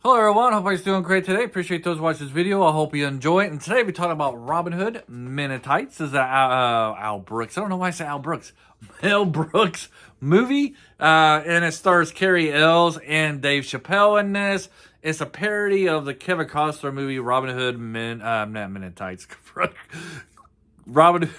Hello everyone, hope everybody's doing great today. Appreciate those watching this video. I hope you enjoy it. And today we're talking about Robin Hood Men in Tights. This is Al Brooks. I don't know why I say Al Brooks. Mel Brooks movie. And it stars Cary, Elwes, and Dave Chappelle in this. It's a parody of the Kevin Costner movie Robin Hood not Men in Tights. Robin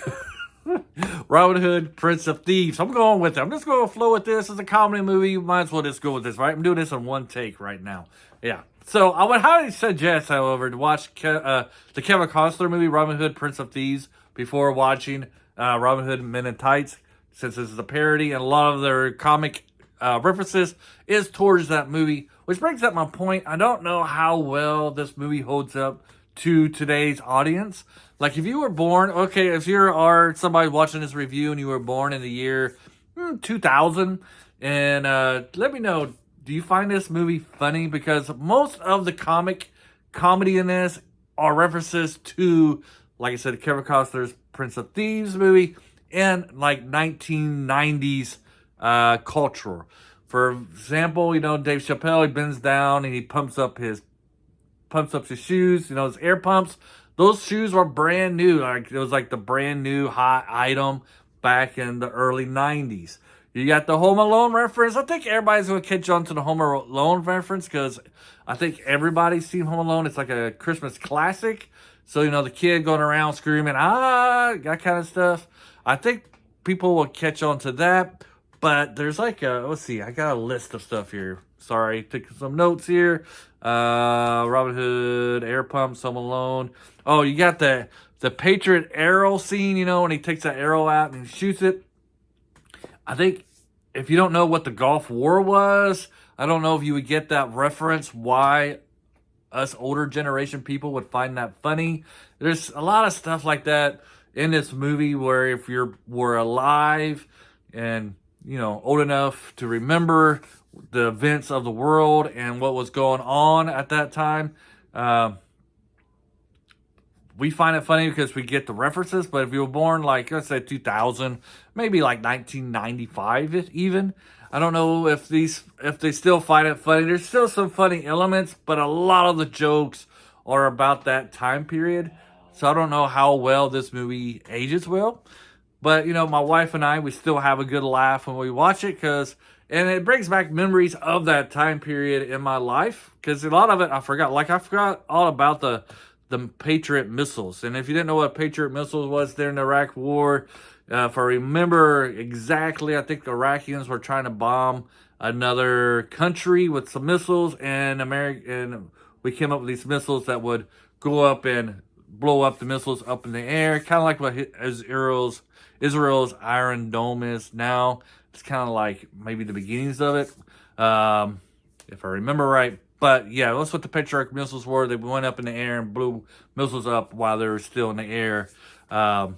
Robin Hood, Prince of Thieves. I'm going with it. I'm just going to flow with this. It's a comedy movie. You might as well just go with this, right? I'm doing this in one take right now. Yeah. So I would highly suggest, however, to watch the Kevin Costner movie, Robin Hood, Prince of Thieves, before watching Robin Hood, Men in Tights, since this is a parody, and a lot of their comic references is towards that movie, which brings up my point. I don't know how well this movie holds up to today's audience. Like, if you were born, okay, if you're somebody watching this review and you were born in the year 2000, and let me know, do you find this movie funny? Because most of the comedy in this are references to, like I said, Kevin Costner's Prince of Thieves movie and like 1990s culture. For example, Dave Chappelle, he bends down and he pumps up his shoes, his air pumps. Those shoes were brand new. Like, it was like the brand new hot item back in the early 90s. You got the Home Alone reference. I think everybody's going to catch on to the Home Alone reference because I think everybody's seen Home Alone. It's like a Christmas classic. So, the kid going around screaming, that kind of stuff. I think people will catch on to that. But there's like let's see, I got a list of stuff here. Sorry, taking some notes here. Robin Hood, air pumps, Home Alone. Oh, you got the Patriot arrow scene, when he takes that arrow out and shoots it. I think if you don't know what the Gulf War was, I don't know if you would get that reference, why us older generation people would find that funny. There's a lot of stuff like that in this movie where if were alive and, old enough to remember the events of the world and what was going on at that time, we find it funny because we get the references. But if you were born, like, let's say 2000, maybe like 1995 even, I don't know if they still find it funny. There's still some funny elements, but a lot of the jokes are about that time period. So I don't know how well this movie ages well. But, my wife and I, we still have a good laugh when we watch it and it brings back memories of that time period in my life. Because a lot of it I forgot. Like, I forgot all about the Patriot missiles. And if you didn't know what Patriot missiles was during the Iraq War, if I remember exactly, I think the Iraqis were trying to bomb another country with some missiles, and we came up with these missiles that would go up and blow up the missiles up in the air, kind of like what Israel's Iron Dome is now. It's kind of like maybe the beginnings of it, if I remember right. But yeah, that's what the Patriot missiles were. They went up in the air and blew missiles up while they were still in the air. So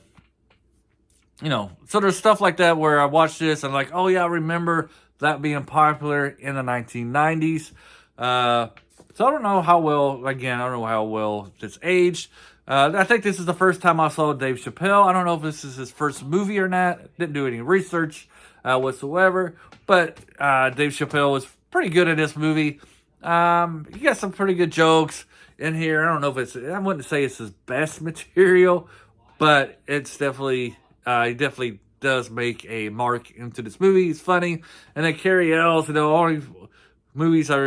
there's stuff like that where I watch this and like, oh yeah, I remember that being popular in the 1990s. So I don't know how well it's aged. I think this is the first time I saw Dave Chappelle. I don't know if this is his first movie or not. Didn't do any research whatsoever. But Dave Chappelle was pretty good in this movie. He got some pretty good jokes in here. I don't know if I wouldn't say it's his best material, but it's definitely, he definitely does make a mark into this movie. He's funny. And then Cary Elwes, all these movies I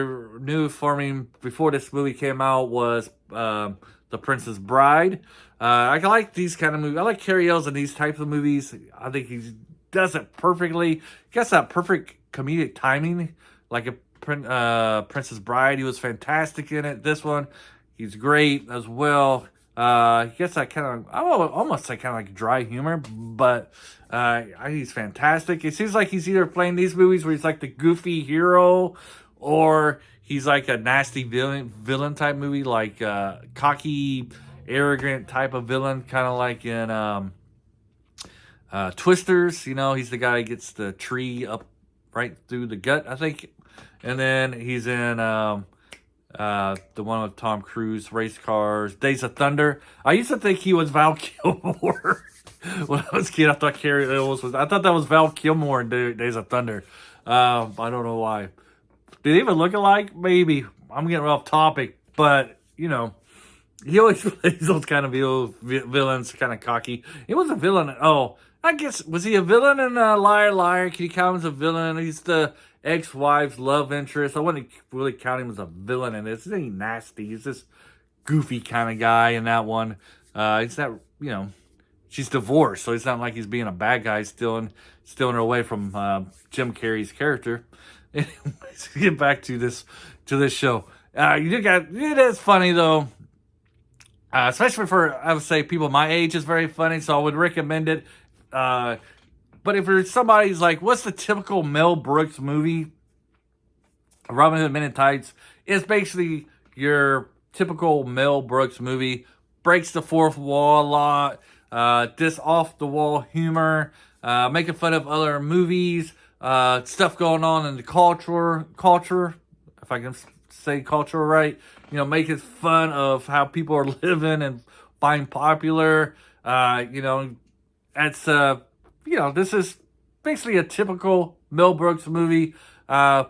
knew for me before this movie came out was The Princess Bride. I like these kind of movies. I like Cary Elwes in these types of movies. I think he does it perfectly. He gets that perfect comedic timing, like a Princess Bride. He was fantastic in it. This one, he's great as well. He gets that kind of, I would almost say kind of like dry humor, but he's fantastic. It seems like he's either playing these movies where he's like the goofy hero, or he's like a nasty villain type movie, like cocky, arrogant type of villain, kind of like in Twisters. He's the guy who gets the tree up right through the gut, I think. And then he's in the one with Tom Cruise, race cars, Days of Thunder. I used to think he was Val Kilmer when I was a kid. I thought Cary Elwes was. I thought that was Val Kilmer in Days of Thunder. I don't know why. Did they even look alike? Maybe. I'm getting off topic, but you know, he always plays those kind of villains, kind of cocky. He was a villain. Oh, I guess, was he a villain in Liar Liar? Can you count him as a villain? He's the ex-wife's love interest. I wouldn't really count him as a villain in this. He's nasty. He's this goofy kind of guy in that one. He's not, you know, she's divorced, so it's not like he's being a bad guy, stealing her away from Jim Carrey's character. Anyways, get back to this show. It is funny though. Especially for, I would say, people my age, is very funny, so I would recommend it. But if there's somebody's like, what's the typical Mel Brooks movie? Robin Hood Men in Tights is basically your typical Mel Brooks movie. Breaks the fourth wall a lot. This off-the-wall humor. Making fun of other movies. Stuff going on in the culture, if I can say culture right. You know, making fun of how people are living and being popular. You know, it's you know, this is basically a typical Mel Brooks movie. I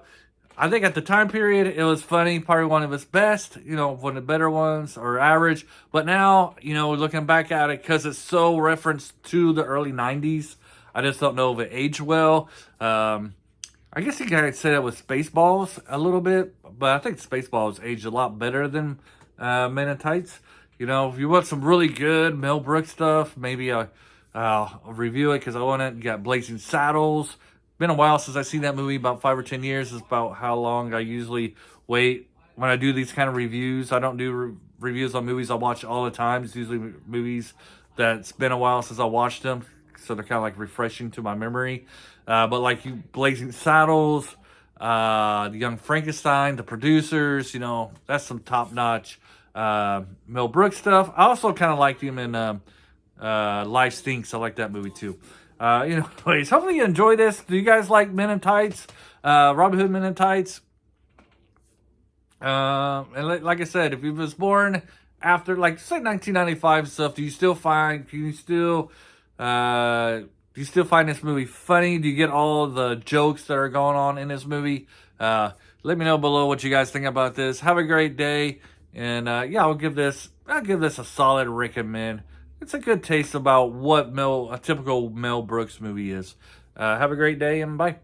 think at the time period it was funny, probably one of his best. You know, one of the better ones, or average. But now, you know, looking back at it, because it's so referenced to the early *90s, I just don't know if it aged well. I guess you could say that with Spaceballs a little bit, but I think Spaceballs aged a lot better than Men in Tights. You know, if you want some really good Mel Brooks stuff, maybe I'll review it because I want it. You got Blazing Saddles. Been a while since I've seen that movie, about 5 or 10 years is about how long I usually wait when I do these kind of reviews. I don't do reviews on movies I watch all the time. It's usually movies that's been a while since I watched them, so they're kind of like refreshing to my memory. But like Blazing Saddles, The Young Frankenstein, The Producers, you know, that's some top-notch Mel Brooks stuff. I also kind of liked him in Life Stinks. I like that movie too. You know, anyways, hopefully you enjoy this. Do you guys like Men in Tights? Robin Hood Men in Tights? And like I said, if you was born after, like, say 1995 stuff, do you still find this movie funny? Do you get all the jokes that are going on in this movie? Let me know below what you guys think about this. Have a great day. And yeah, I'll give this a solid recommend. It's a good taste about what a typical Mel Brooks movie is. Have a great day and bye.